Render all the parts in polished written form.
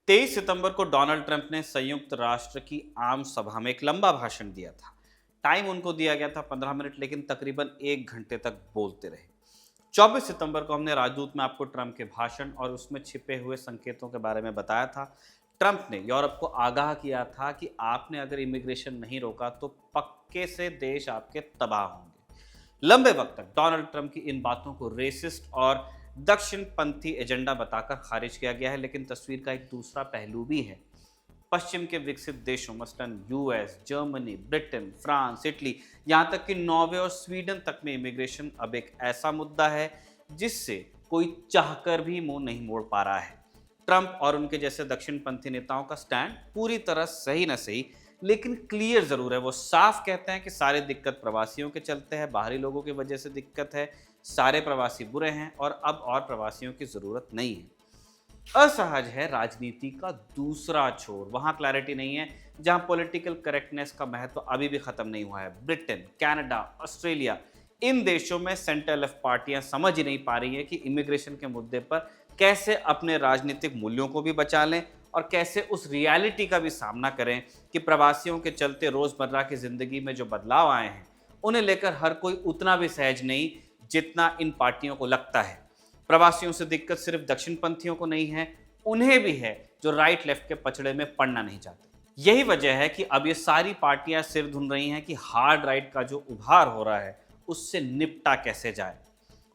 23 सितंबर को Donald Trump ने संयुक्त राष्ट्र की आम सभा में एक लंबा भाषण दिया था। टाइम उनको दिया गया था 15 मिनट, लेकिन तकरीबन 1 घंटे तक बोलते रहे। 24 सितंबर को हमने राजदूत में आपको ट्रंप के भाषण और उसमें छिपे हुए संकेतों के बारे में बताया था। ट्रंप ने यूरोप को आगाह किया था कि आपने अगर इमिग्रेशन नहीं रोका तो पक्के से देश आपके तबाह होंगे। लंबे वक्त तक डोनाल्ड ट्रंप की इन बातों को रेसिस्ट और दक्षिणपंथी एजेंडा बताकर खारिज किया गया है, लेकिन तस्वीर का एक दूसरा पहलू भी है। पश्चिम के विकसित देशों मसलन US, Germany, Britain, France, Italy, यहाँ तक कि नॉर्वे और स्वीडन तक में इमिग्रेशन अब एक ऐसा मुद्दा है जिससे कोई चाहकर भी मुंह नहीं मोड़ पा रहा है। ट्रंप और उनके जैसे दक्षिणपंथी नेताओं का स्टैंड पूरी तरह सही न सही, लेकिन क्लियर जरूर है। वो साफ कहते हैं कि सारी दिक्कत प्रवासियों के चलते हैं, बाहरी लोगों की वजह से दिक्कत है, सारे प्रवासी बुरे हैं और अब और प्रवासियों की जरूरत नहीं है। असहज है राजनीति का दूसरा छोर, वहां क्लैरिटी नहीं है, जहां पॉलिटिकल करेक्टनेस का महत्व अभी भी खत्म नहीं हुआ है। ब्रिटेन, कनाडा, ऑस्ट्रेलिया, इन देशों में सेंटर लेफ्ट पार्टियां समझ ही नहीं पा रही है कि इमिग्रेशन के मुद्दे पर कैसे अपने राजनीतिक मूल्यों को भी बचा लें और कैसे उस रियलिटी का भी सामना करें कि प्रवासियों के चलते रोजमर्रा की जिंदगी में जो बदलाव आए हैं उन्हें लेकर हर कोई उतना भी सहज नहीं जितना इन पार्टियों को लगता है। प्रवासियों से दिक्कत सिर्फ दक्षिणपंथियों को नहीं है, उन्हें भी है जो राइट लेफ्ट के पछड़े में पड़ना नहीं चाहते। यही वजह है कि अब ये सारी पार्टियां सिर धुन रही हैं कि हार्ड राइट का जो उभार हो रहा है उससे निपटा कैसे जाए।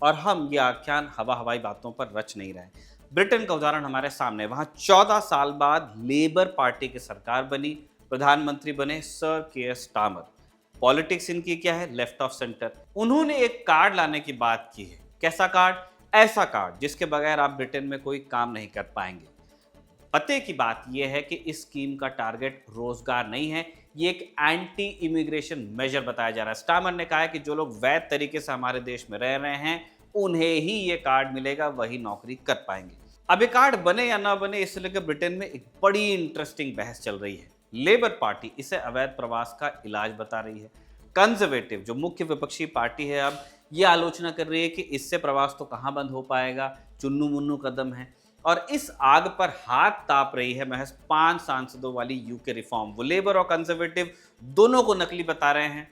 और हम ये आख्यान हवाई बातों पर रच नहीं रहे। ब्रिटेन का उदाहरण हमारे सामने, वहां 14 साल बाद लेबर पार्टी की सरकार बनी, प्रधानमंत्री बने सर केयर स्टारमर। पॉलिटिक्स इनकी क्या है? Left of centre. उन्होंने एक कार्ड लाने की बात की है। कैसा कार्ड? ऐसा कार्ड जिसके बगैर आप ब्रिटेन में कोई काम नहीं कर पाएंगे। पते की बात यह है कि इस स्कीम का टारगेट रोजगार नहीं है, ये एक एंटी इमिग्रेशन मेजर बताया जा रहा है। स्टारमर ने कहा है कि जो लोग वैध तरीके से हमारे देश में रह रहे हैं उन्हें ही ये कार्ड मिलेगा, वही नौकरी कर पाएंगे। अब ये कार्ड बने या ना बने, इसे लेकर ब्रिटेन में एक बड़ी इंटरेस्टिंग बहस चल रही है। लेबर पार्टी इसे अवैध प्रवास का इलाज बता रही है। कंजर्वेटिव जो मुख्य विपक्षी पार्टी है अब ये आलोचना कर रही है कि इससे प्रवास तो कहां बंद हो पाएगा, चुन्नू मुन्नू कदम है। और इस आग पर हाथ ताप रही है महज 5 सांसदों वाली यूके रिफॉर्म। वो लेबर और कंजर्वेटिव दोनों को नकली बता रहे हैं।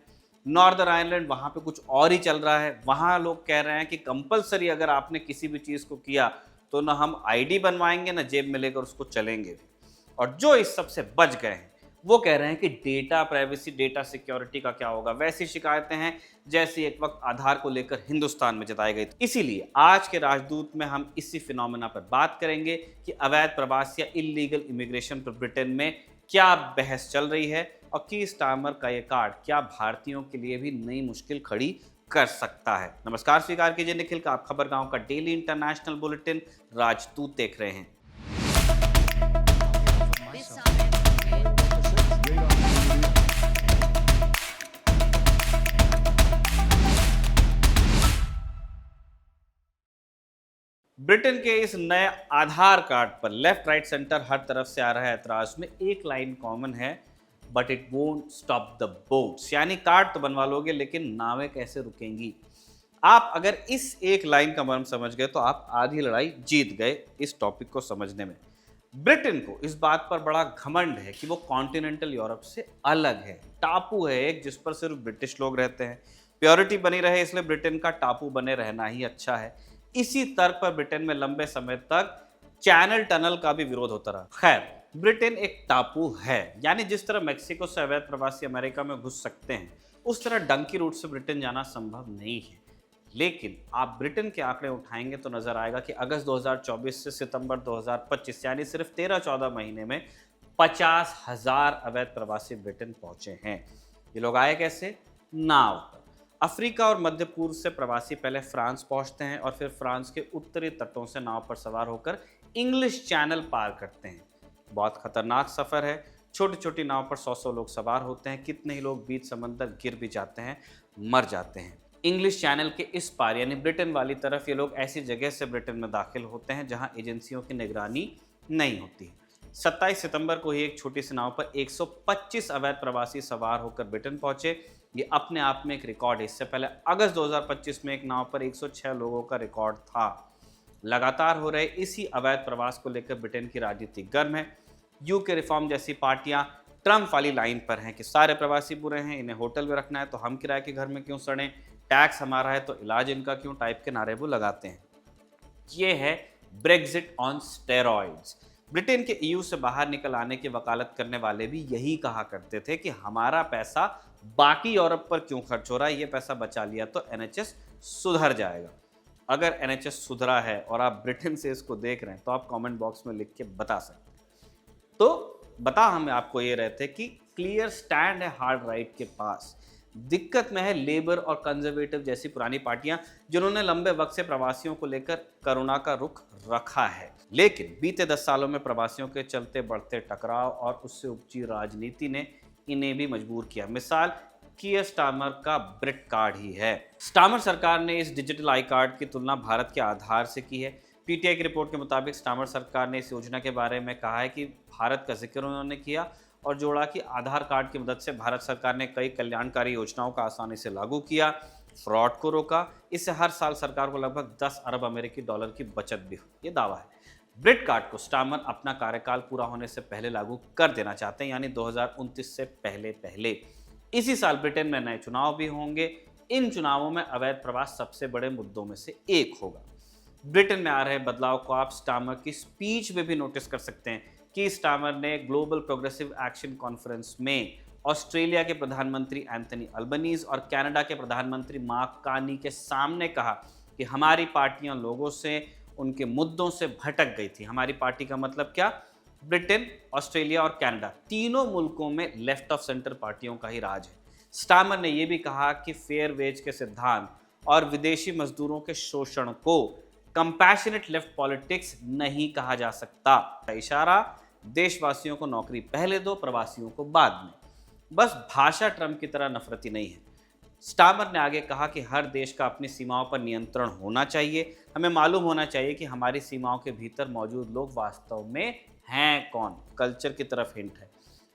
नॉर्दर्न आयरलैंड वहां पे कुछ और ही चल रहा है। वहां लोग कह रहे हैं कि कंपलसरी अगर आपने किसी भी चीज को किया तो ना हम आईडी बनवाएंगे ना जेब में लेकर उसको चलेंगे। और जो इस सबसे बच गए हैं वो कह रहे हैं कि डेटा प्राइवेसी, डेटा सिक्योरिटी का क्या होगा। वैसी शिकायतें हैं जैसी एक वक्त आधार को लेकर हिंदुस्तान में जताई गई थी। इसीलिए आज के राजदूत में हम इसी फिनोमेना पर बात करेंगे कि अवैध प्रवास या इलीगल इमिग्रेशन पर ब्रिटेन में क्या बहस चल रही है और की स्टारमर का ये कार्ड क्या भारतीयों के लिए भी नई मुश्किल खड़ी कर सकता है। नमस्कार, स्वीकार कीजिए निखिल का आप खबर गांव का डेली इंटरनेशनल बुलेटिन राजदूत देख रहे हैं। ब्रिटेन के इस नए आधार कार्ड पर लेफ्ट राइट सेंटर हर तरफ से आ रहा है ऐतराज में एक लाइन कॉमन है, but it won't stop the boats. यानी कार्ड तो बनवा लोगे लेकिन नावें कैसे रुकेंगी। आप अगर इस एक लाइन का मर्म समझ गए तो आप आधी लड़ाई जीत गए इस टॉपिक को समझने में। ब्रिटेन को इस बात पर बड़ा घमंड है कि वो कॉन्टिनेंटल यूरोप से अलग है, टापू है एक जिस पर सिर्फ ब्रिटिश लोग रहते हैं। प्योरिटी बनी रहे इसलिए ब्रिटेन का टापू बने रहना ही अच्छा है। इसी तर्क पर ब्रिटेन में लंबे समय तक चैनल टनल का भी विरोध होता रहा। खैर, ब्रिटेन एक टापू है, यानी जिस तरह मेक्सिको से अवैध प्रवासी अमेरिका में घुस सकते हैं उस तरह डंकी रूट से ब्रिटेन जाना संभव नहीं है। लेकिन आप ब्रिटेन के आंकड़े उठाएंगे तो नजर आएगा कि अगस्त 2024 से सितंबर 2025 यानी सिर्फ 13-14 महीने में 50,000 अवैध प्रवासी ब्रिटेन पहुंचे हैं। ये लोग आए कैसे? नाव पर। अफ्रीका और मध्य पूर्व से प्रवासी पहले फ्रांस पहुंचते हैं और फिर फ्रांस के उत्तरी तटों से नाव पर सवार होकर इंग्लिश चैनल पार करते हैं। बहुत खतरनाक सफर है। छोटी छोटी नाव पर 100 लोग सवार होते हैं। कितने ही लोग बीच समंदर गिर भी जाते हैं, मर जाते हैं। इंग्लिश चैनल के इस पार यानी ब्रिटेन वाली तरफ ये लोग ऐसी जगह से ब्रिटेन में दाखिल होते हैं जहां एजेंसियों की निगरानी नहीं होती। 27 सितंबर को ही एक छोटी सी नाव पर 125 अवैध प्रवासी सवार होकर ब्रिटेन पहुंचे। ये अपने आप में एक रिकॉर्ड है। इससे पहले अगस्त 2025 में एक नाव पर 106 लोगों का रिकॉर्ड था। लगातार हो रहे इसी अवैध प्रवास को लेकर ब्रिटेन की राजनीति गर्म है। यूके रिफॉर्म जैसी पार्टियां ट्रम्प वाली लाइन पर हैं कि सारे प्रवासी बुरे हैं, इन्हें होटल में रखना है तो हम किराए के घर में क्यों सड़ें, टैक्स हमारा है तो इलाज इनका क्यों, टाइप के नारे वो लगाते हैं। ये है ब्रेग्जिट ऑन स्टेरॉइड्स। ब्रिटेन के ईयू से बाहर निकल आने की वकालत करने वाले भी यही कहा करते थे कि हमारा पैसा बाकी यूरोप पर क्यों खर्च हो रहा है, ये पैसा बचा लिया तो एनएचएस सुधर जाएगा। अगर एनएचएस सुधरा है और आप ब्रिटेन से इसको देख रहे हैं तो आप कमेंट बॉक्स में लिख के बता सकते हैं। तो बता हम आपको ये रहते कि क्लियर स्टैंड है हार्ड राइट के पास। दिक्कत में है लेबर और कंजर्वेटिव जैसी पुरानी पार्टियां जिन्होंने लंबे वक्त से प्रवासियों को लेकर करुणा का रुख रखा है, लेकिन बीते 10 सालों में प्रवासियों के चलते बढ़ते टकराव और उससे उपजी राजनीति ने इन्हें भी मजबूर किया। मिसाल कीयर स्टार्मर का ब्रिट कार्ड ही है। स्टार्मर सरकार ने इस डिजिटल आई कार्ड की तुलना भारत के आधार से की है। पीटीआई की रिपोर्ट के मुताबिक स्टार्मर सरकार ने इस योजना के बारे में कहा है कि भारत का जिक्र उन्होंने किया और जोड़ा कि आधार कार्ड की मदद से भारत सरकार ने कई कल्याणकारी योजनाओं का आसानी से लागू किया, फ्रॉड को रोका। इससे हर साल सरकार को लगभग 10 अरब अमेरिकी डॉलर की बचत भी हुई। ये दावा है। ब्रिट कार्ड को स्टार्मर अपना कार्यकाल पूरा होने से पहले लागू कर देना चाहते हैं, यानी 2029 से पहले। इसी साल ब्रिटेन में नए चुनाव भी होंगे। इन चुनावों में अवैध प्रवास सबसे बड़े मुद्दों में से एक होगा। ब्रिटेन में आ रहे बदलाव को आप स्टार्मर की स्पीच में भी नोटिस कर सकते हैं कि स्टार्मर ने ग्लोबल प्रोग्रेसिव एक्शन कॉन्फ्रेंस में ऑस्ट्रेलिया के प्रधानमंत्री एंथनी अल्बनीज और कनाडा के प्रधानमंत्री मार्क कार्नी के सामने कहा कि हमारी पार्टियां लोगों से उनके मुद्दों से भटक गई थी। हमारी पार्टी का मतलब क्या? ब्रिटेन, ऑस्ट्रेलिया और कनाडा, तीनों मुल्कों में लेफ्ट ऑफ सेंटर पार्टियों का ही राज है। स्टार्मर ने यह भी कहा कि फेयर वेज के सिद्धांत और विदेशी मजदूरों के शोषण को कंपैशनेट लेफ्ट पॉलिटिक्स नहीं कहा जा सकता। इशारा देशवासियों को नौकरी पहले दो, प्रवासियों को बाद में। बस भाषा ट्रम्प की तरह नफरती नहीं है। स्टार्मर ने आगे कहा कि हर देश का अपनी सीमाओं पर नियंत्रण होना चाहिए। हमें मालूम होना चाहिए कि हमारी सीमाओं के भीतर मौजूद लोग वास्तव में हैं कौन। कल्चर की तरफ हिंट है।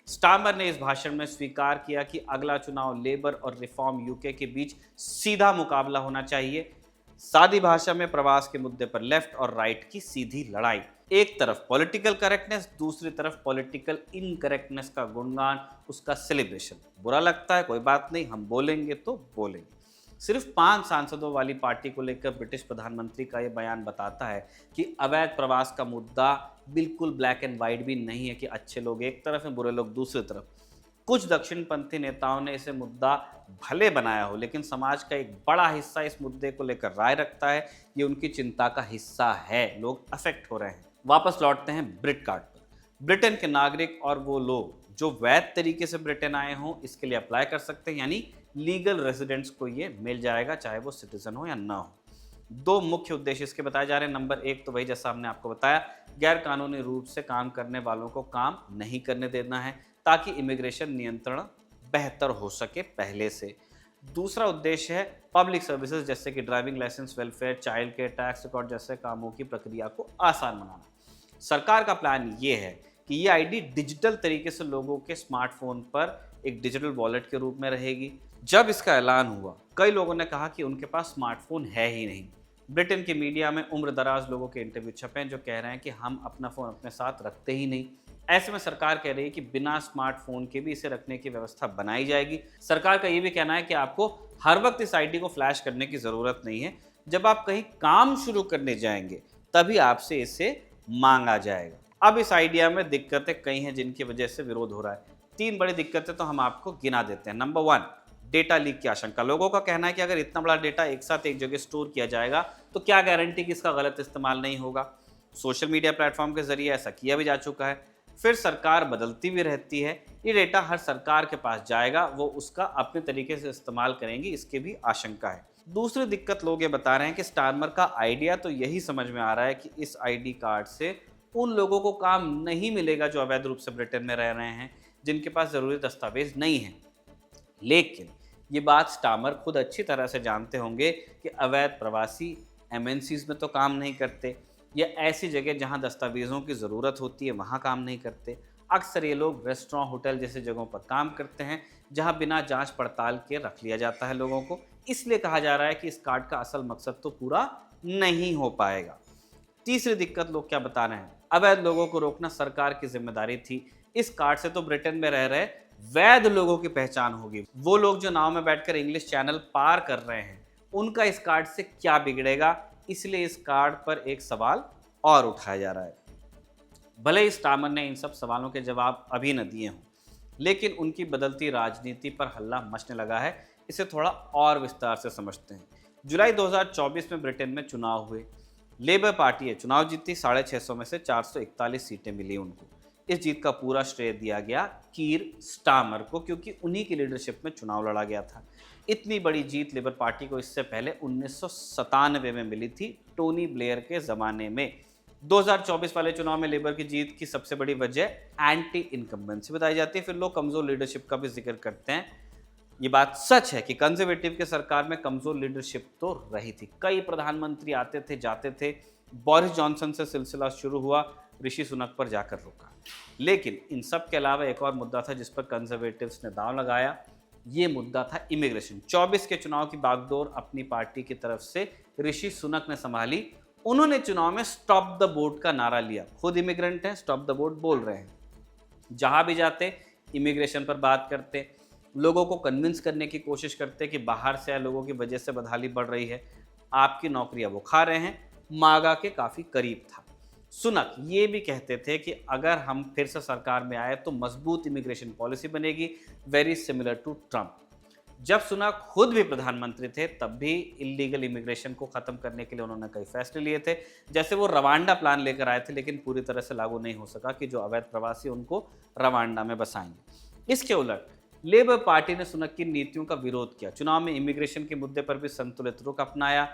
स्टार्मर ने इस भाषण में स्वीकार किया कि अगला चुनाव लेबर और रिफॉर्म यूके के बीच सीधा मुकाबला होना चाहिए। सादी भाषा में प्रवास के मुद्दे पर लेफ्ट और राइट की सीधी लड़ाई। एक तरफ पॉलिटिकल करेक्टनेस, दूसरी तरफ पॉलिटिकल इनकरेक्टनेस का गुणगान, उसका सेलिब्रेशन। बुरा लगता है, कोई बात नहीं, हम बोलेंगे तो बोलेंगे। सिर्फ 5 सांसदों वाली पार्टी को लेकर ब्रिटिश प्रधानमंत्री का यह बयान बताता है कि अवैध प्रवास का मुद्दा बिल्कुल ब्लैक एंड वाइट भी नहीं है कि अच्छे लोग एक तरफ हैं, बुरे लोग दूसरी तरफ। कुछ दक्षिणपंथी नेताओं ने इसे मुद्दा भले बनाया हो, लेकिन समाज का एक बड़ा हिस्सा इस मुद्दे को लेकर राय रखता है। ये उनकी चिंता का हिस्सा है। लोग अफेक्ट हो रहे हैं। वापस लौटते हैं ब्रिट कार्ड पर। ब्रिटेन के नागरिक और वो लोग जो वैध तरीके से ब्रिटेन आए हों इसके लिए अप्लाई कर सकते हैं, यानी लीगल रेजिडेंट्स को ये मिल जाएगा, चाहे वो सिटीजन हो या ना हो। 2 मुख्य उद्देश्य इसके बताए जा रहे हैं। नंबर 1 तो वही जैसा हमने आपको बताया, गैर कानूनी रूप से काम करने वालों को काम नहीं करने देना है ताकि इमिग्रेशन नियंत्रण बेहतर हो सके पहले से। दूसरा उद्देश्य है पब्लिक सर्विसेज जैसे कि driving licence, welfare, child care, tax record जैसे कामों की प्रक्रिया को आसान बनाना। सरकार का प्लान ये है कि ये आईडी डिजिटल तरीके से लोगों के स्मार्टफोन पर एक डिजिटल वॉलेट के रूप में रहेगी। जब इसका ऐलान हुआ, कई लोगों ने कहा कि उनके पास स्मार्टफोन है ही नहीं। ब्रिटेन के मीडिया में उम्र दराज लोगों के इंटरव्यू छपे हैं जो कह रहे हैं कि हम अपना फ़ोन अपने साथ रखते ही नहीं। ऐसे में सरकार कह रही है कि बिना स्मार्टफोन के भी इसे रखने की व्यवस्था बनाई जाएगी। सरकार का ये भी कहना है कि आपको हर वक्त इस आईडी को फ्लैश करने की ज़रूरत नहीं है। जब आप कहीं काम शुरू करने जाएंगे तभी आपसे इसे मांगा जाएगा। अब इस आइडिया में दिक्कतें कई हैं जिनकी वजह से विरोध हो रहा है। 3 बड़ी दिक्कतें तो हम आपको गिना देते हैं। नंबर 1, डेटा लीक की आशंका। लोगों का कहना है कि अगर इतना बड़ा डेटा एक साथ एक जगह स्टोर किया जाएगा तो क्या गारंटी कि इसका गलत इस्तेमाल नहीं होगा। सोशल मीडिया प्लेटफॉर्म के जरिए ऐसा किया भी जा चुका है। फिर सरकार बदलती भी रहती है। ये डेटा हर सरकार के पास जाएगा, वो उसका अपने तरीके से इस्तेमाल करेंगी, इसकी भी आशंका है। दूसरी दिक्कत लोग ये बता रहे हैं कि स्टार्मर का आइडिया तो यही समझ में आ रहा है कि इस आईडी कार्ड से उन लोगों को काम नहीं मिलेगा जो अवैध रूप से ब्रिटेन में रह रहे हैं, जिनके पास ज़रूरी दस्तावेज नहीं है। लेकिन ये बात स्टार्मर खुद अच्छी तरह से जानते होंगे कि अवैध प्रवासी एमएनसीज में तो काम नहीं करते, या ऐसी जगह जहां दस्तावेज़ों की ज़रूरत होती है वहां काम नहीं करते। अक्सर ये लोग रेस्टोरेंट, होटल जैसी जगहों पर काम करते हैं जहां बिना जांच पड़ताल के रख लिया जाता है लोगों को। इसलिए कहा जा रहा है कि इस कार्ड का असल मकसद तो पूरा नहीं हो पाएगा। तीसरी दिक्कत लोग क्या बता रहे हैं, अवैध लोगों को रोकना सरकार की जिम्मेदारी थी। इस कार्ड से तो ब्रिटेन में रह रहे वैध लोगों की पहचान होगी। वो लोग जो नाव में बैठकर इंग्लिश चैनल पार कर रहे हैं, उनका इस कार्ड से क्या बिगड़ेगा? इसलिए इस कार्ड पर एक सवाल और उठाया जा रहा है। भले ही स्टामर ने इन सब सवालों के जवाब अभी न दिए हों, लेकिन उनकी बदलती राजनीति पर हल्ला मचने लगा है। इसे थोड़ा और विस्तार से समझते हैं। जुलाई 2024 में ब्रिटेन में चुनाव हुए। लेबर पार्टी ने चुनाव जीती, 650 में से 441 सीटें मिली उनको। इस जीत का पूरा श्रेय दिया गया कीर स्टामर को, क्योंकि उन्हीं की लीडरशिप में चुनाव लड़ा गया था। इतनी बड़ी जीत लेबर पार्टी को इससे पहले 1997 में मिली थी, टोनी ब्लेयर के ज़माने में। 2024 वाले चुनाव में लेबर की जीत की सबसे बड़ी वजह एंटी इनकम्बेंसी बताई जाती है। फिर लोग कमज़ोर लीडरशिप का भी जिक्र करते हैं। ये बात सच है कि कंजर्वेटिव के सरकार में कमज़ोर लीडरशिप तो रही थी। कई प्रधानमंत्री आते थे जाते थे। बोरिस जॉनसन से सिलसिला शुरू हुआ, ऋषि सुनक पर जाकर रुका। लेकिन इन सब के अलावा एक और मुद्दा था जिस पर कंजर्वेटिव्स ने दांव लगाया। ये मुद्दा था इमिग्रेशन। 24 के चुनाव की बागडोर अपनी पार्टी की तरफ से ऋषि सुनक ने संभाली। उन्होंने चुनाव में स्टॉप द बोट का नारा लिया। खुद इमिग्रेंट हैं, स्टॉप द बोट बोल रहे हैं। जहां भी जाते इमिग्रेशन पर बात करते, लोगों को कन्विंस करने की कोशिश करते कि बाहर से आए लोगों की वजह से बदहाली बढ़ रही है, आपकी नौकरियां वो खा रहे हैं। मागा के काफ़ी करीब था। सुनक ये भी कहते थे कि अगर हम फिर से सरकार में आए तो मजबूत इमिग्रेशन पॉलिसी बनेगी, वेरी सिमिलर टू ट्रंप। जब सुनक खुद भी प्रधानमंत्री थे तब भी इलीगल इमिग्रेशन को ख़त्म करने के लिए उन्होंने कई फैसले लिए थे। जैसे वो रवांडा प्लान लेकर आए थे, लेकिन पूरी तरह से लागू नहीं हो सका कि जो अवैध प्रवासी उनको रवांडा में बसाएंगे। इसके उलट लेबर पार्टी ने सुनक की नीतियों का विरोध किया। चुनाव में इमिग्रेशन के मुद्दे पर भी संतुलित रुख अपनाया।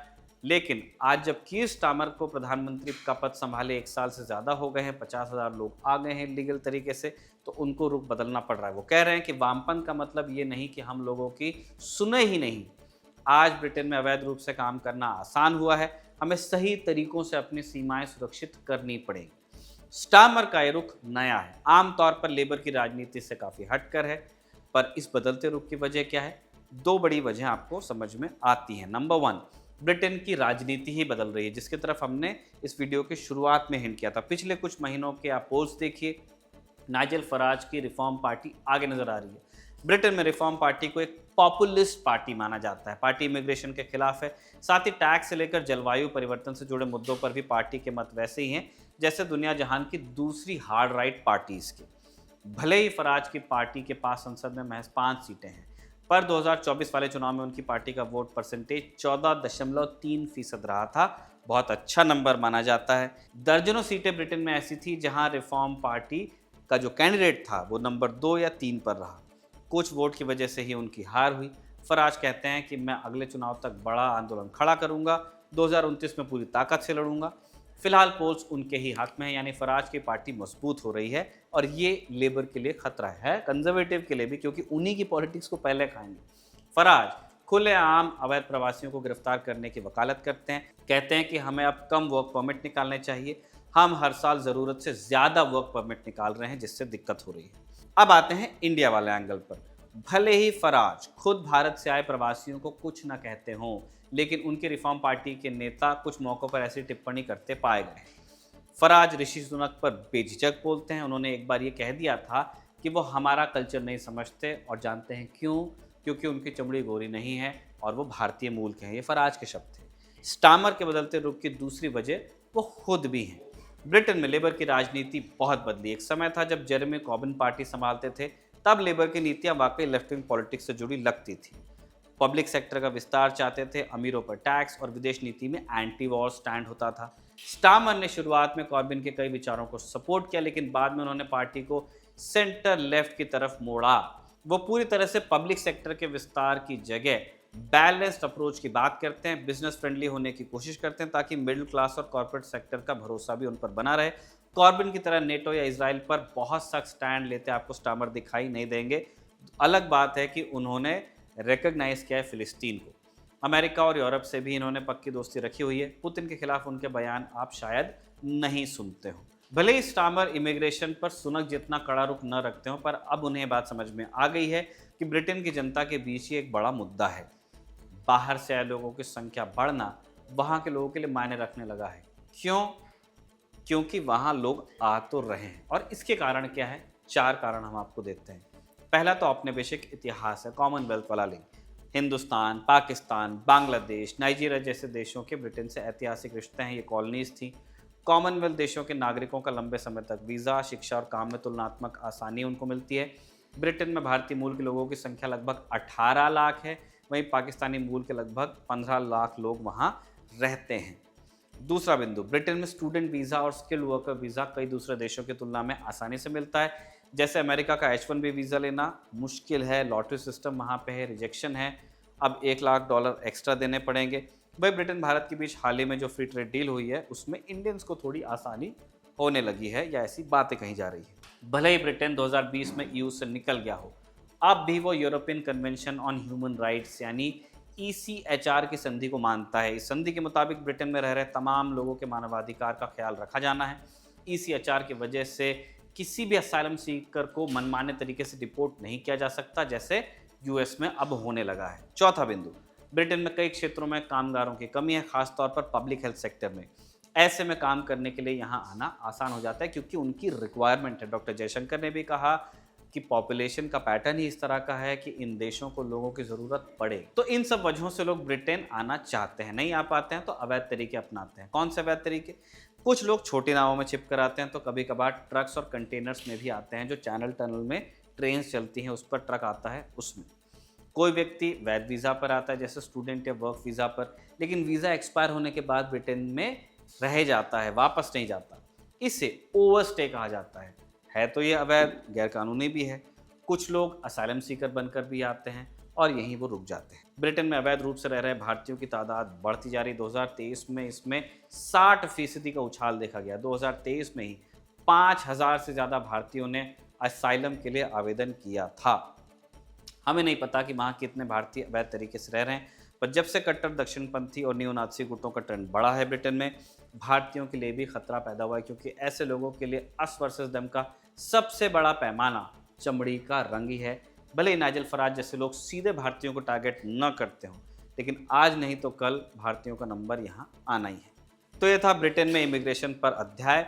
लेकिन आज जब कीर स्टामर को प्रधानमंत्री का पद संभाले 1 साल से ज़्यादा हो गए हैं, 50,000 लोग आ गए हैं लीगल तरीके से, तो उनको रुख बदलना पड़ रहा है। वो कह रहे हैं कि वामपंथ का मतलब ये नहीं कि हम लोगों की सुने ही नहीं। आज ब्रिटेन में अवैध रूप से काम करना आसान हुआ है, हमें सही तरीकों से अपनी सीमाएं सुरक्षित करनी पड़ेगी। स्टामर का ये रुख नया है, आमतौर पर लेबर की राजनीति से काफ़ी हटकर है। पर इस बदलते रुख की वजह क्या है? 2 बड़ी वजह आपको समझ में आती हैं। नंबर 1, ब्रिटेन की राजनीति ही बदल रही है, जिसकी तरफ हमने इस वीडियो की शुरुआत में हिंट किया था। पिछले कुछ महीनों के आप पोल्स देखिए, नाइजेल फराज की रिफॉर्म पार्टी आगे नजर आ रही है। ब्रिटेन में रिफॉर्म पार्टी को एक पॉपुलिस्ट पार्टी माना जाता है। पार्टी इमिग्रेशन के खिलाफ है, साथ ही टैक्स से लेकर जलवायु परिवर्तन से जुड़े मुद्दों पर भी पार्टी के मत वैसे ही हैं जैसे दुनिया जहान की दूसरी हार्ड राइट पार्टीज के। भले ही फराज की पार्टी के पास संसद में महज 5 सीटें हैं, पर 2024 वाले चुनाव में उनकी पार्टी का वोट परसेंटेज 14.3% रहा था। बहुत अच्छा नंबर माना जाता है। दर्जनों सीटें ब्रिटेन में ऐसी थी जहां रिफॉर्म पार्टी का जो कैंडिडेट था वो नंबर 2 या 3 पर रहा। कुछ वोट की वजह से ही उनकी हार हुई। फराज कहते हैं कि मैं अगले चुनाव तक बड़ा आंदोलन खड़ा करूंगा, 2029 में पूरी ताकत से लड़ूंगा। फिलहाल पोल्स उनके ही हाथ में है, यानी फराज की पार्टी मजबूत हो रही है और ये लेबर के लिए खतरा है, कंजर्वेटिव के लिए भी, क्योंकि उन्हीं की पॉलिटिक्स को पहले खाएंगे। फराज खुलेआम अवैध प्रवासियों को गिरफ्तार करने की वकालत करते हैं, कहते हैं कि हमें अब कम वर्क परमिट निकालने चाहिए। हम हर साल ज़रूरत से ज़्यादा वर्क परमिट निकाल रहे हैं, जिससे दिक्कत हो रही है। अब आते हैं इंडिया वाले एंगल पर। भले ही फराज खुद भारत से आए प्रवासियों को कुछ न कहते हों, लेकिन उनकी रिफॉर्म पार्टी के नेता कुछ मौक़ों पर ऐसी टिप्पणी करते पाए गए। फराज ऋषि सुनक पर बेझिझक बोलते हैं। उन्होंने एक बार ये कह दिया था कि वो हमारा कल्चर नहीं समझते, और जानते हैं क्यों? क्योंकि उनकी चमड़ी गोरी नहीं है और वो भारतीय मूल के हैं। ये फराज के शब्द थे। स्टामर के बदलते रुख की दूसरी वजह वो खुद भी हैं। ब्रिटेन में लेबर की राजनीति बहुत बदली। एक समय था जब जेरेमी कॉर्बिन पार्टी संभालते थे, तब लेबर की नीतियां वाकई लेफ्ट विंग पॉलिटिक्स से जुड़ी लगती थी। पब्लिक सेक्टर का विस्तार चाहते थे, अमीरों पर टैक्स, और विदेश नीति में एंटी वॉर स्टैंड होता था। स्टामर ने शुरुआत में कॉर्बिन के कई विचारों को सपोर्ट किया, लेकिन बाद में उन्होंने पार्टी को सेंटर लेफ्ट की तरफ मोड़ा। वो पूरी तरह से पब्लिक सेक्टर के विस्तार की जगह बैलेंस्ड अप्रोच की बात करते हैं, बिजनेस फ्रेंडली होने की कोशिश करते हैं, ताकि मिडिल क्लास और कॉर्पोरेट सेक्टर का भरोसा भी उन पर बना रहे। कॉर्बिन की तरह नेटो या इजराइल पर बहुत सख्त स्टैंड लेते आपको स्टामर दिखाई नहीं देंगे। अलग बात है कि उन्होंने रिकग्नाइज किया है फिलिस्तीन को। अमेरिका और यूरोप से भी इन्होंने पक्की दोस्ती रखी हुई है। पुतिन के खिलाफ उनके बयान आप शायद नहीं सुनते हो। भले ही स्टामर इमिग्रेशन पर सुनक जितना कड़ा रुख न रखते हो, पर अब उन्हें बात समझ में आ गई है कि ब्रिटेन की जनता के बीच ही एक बड़ा मुद्दा है। बाहर से आए लोगों की संख्या बढ़ना वहाँ के लोगों के लिए मायने रखने लगा है। क्यों? क्योंकि वहाँ लोग आ तो रहे हैं। और इसके कारण क्या है, 4 कारण हम आपको देते हैं। पहला तो औपनिवेशिक इतिहास है, कॉमनवेल्थ वाला लिंक। हिंदुस्तान, पाकिस्तान, बांग्लादेश, नाइजीरिया जैसे देशों के ब्रिटेन से ऐतिहासिक रिश्ते हैं, ये कॉलोनीज थी। कॉमनवेल्थ देशों के नागरिकों का लंबे समय तक वीज़ा, शिक्षा और काम में तुलनात्मक आसानी उनको मिलती है। ब्रिटेन में भारतीय मूल के लोगों की संख्या लगभग 18 लाख है, वहीं पाकिस्तानी मूल के लगभग 15 लाख लोग वहाँ रहते हैं। दूसरा बिंदु, ब्रिटेन में स्टूडेंट वीज़ा और स्किल्ड वर्कर वीज़ा कई दूसरे देशों की तुलना में आसानी से मिलता है। जैसे अमेरिका का H1B वीज़ा लेना मुश्किल है, लॉटरी सिस्टम वहाँ पे है, रिजेक्शन है, अब $1 लाख एक्स्ट्रा देने पड़ेंगे। भाई ब्रिटेन भारत के बीच हाल ही में जो फ्री ट्रेड डील हुई है उसमें इंडियंस को थोड़ी आसानी होने लगी है, या ऐसी बातें कही जा रही है। भले ही ब्रिटेन 2020 में EU से निकल गया हो, अब भी वो European convention on human rights यानी ECHR की संधि को मानता है। इस संधि के मुताबिक ब्रिटेन में रह रहे तमाम लोगों के मानवाधिकार का ख्याल रखा जाना है। ECHR की वजह से किसी भी असाइलम सीकर को मनमाने तरीके से डिपोर्ट नहीं किया जा सकता, जैसे US में अब होने लगा है। चौथा बिंदु, ब्रिटेन में कई क्षेत्रों में कामगारों की कमी है, खासतौर पर पब्लिक हेल्थ सेक्टर में। ऐसे में काम करने के लिए यहाँ आना आसान हो जाता है क्योंकि उनकी रिक्वायरमेंट है। डॉक्टर जयशंकर ने भी कहा कि पॉपुलेशन का पैटर्न ही इस तरह का है कि इन देशों को लोगों की ज़रूरत पड़े। तो इन सब वजहों से लोग ब्रिटेन आना चाहते हैं, नहीं आ पाते हैं तो अवैध तरीके अपनाते हैं। कौन से अवैध तरीके? कुछ लोग छोटी नावों में छिप कर आते हैं, तो कभी कभार ट्रक्स और कंटेनर्स में भी आते हैं, जो चैनल टनल में ट्रेन चलती हैं उस पर ट्रक आता है उसमें। कोई व्यक्ति वैध वीज़ा पर आता है, जैसे स्टूडेंट या वर्क वीज़ा पर, लेकिन वीज़ा एक्सपायर होने के बाद ब्रिटेन में रह जाता है, वापस नहीं जाता। इसे ओवरस्टे कहा जाता है तो ये अवैध, गैरकानूनी भी है। कुछ लोग असाइलम सीकर बनकर भी आते हैं और यहीं वो रुक जाते हैं। ब्रिटेन में अवैध रूप से रह रहे भारतीयों की तादाद बढ़ती जा रही। 2023 में इसमें 60% का उछाल देखा गया। 2023 में ही 5000 से ज़्यादा भारतीयों ने असाइलम के लिए आवेदन किया था। हमें नहीं पता कि वहाँ कितने भारतीय अवैध तरीके से रह रहे हैं, पर जब से कट्टर दक्षिणपंथी और नियोनाजी गुटों का ट्रेंड बढ़ा है ब्रिटेन में, भारतीयों के लिए भी खतरा पैदा हुआ है, क्योंकि ऐसे लोगों के लिए अस वर्सेस दम का सबसे बड़ा पैमाना चमड़ी का रंग ही है। भले ही नाइजल फराज जैसे लोग सीधे भारतीयों को टारगेट न करते हों, लेकिन आज नहीं तो कल भारतीयों का नंबर यहाँ आना ही है। तो ये था ब्रिटेन में इमिग्रेशन पर अध्याय।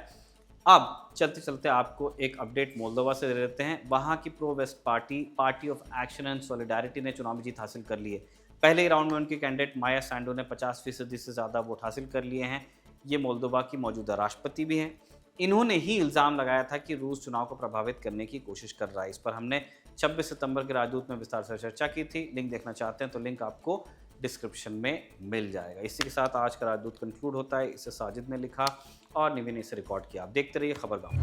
अब चलते चलते आपको एक अपडेट मोल्दोवा से दे देते हैं। वहाँ की pro West Party of Action and Solidarity ने चुनावी जीत हासिल कर ली है। पहले ही राउंड में उनकी कैंडिडेट माया सैंडो ने 50% से ज़्यादा वोट हासिल कर लिए हैं। ये मोल्दोवा की मौजूदा राष्ट्रपति भी हैं। इन्होंने ही इल्ज़ाम लगाया था कि रूस चुनाव को प्रभावित करने की कोशिश कर रहा है। इस पर हमने 26 सितंबर के राजदूत में विस्तार से चर्चा की थी। लिंक देखना चाहते हैं तो लिंक आपको डिस्क्रिप्शन में मिल जाएगा। इसी के साथ आज का राजदूत कंक्लूड होता है। इसे साजिद ने लिखा और निविन ने इसे रिकॉर्ड किया। आप देखते रहिए खबरगाम।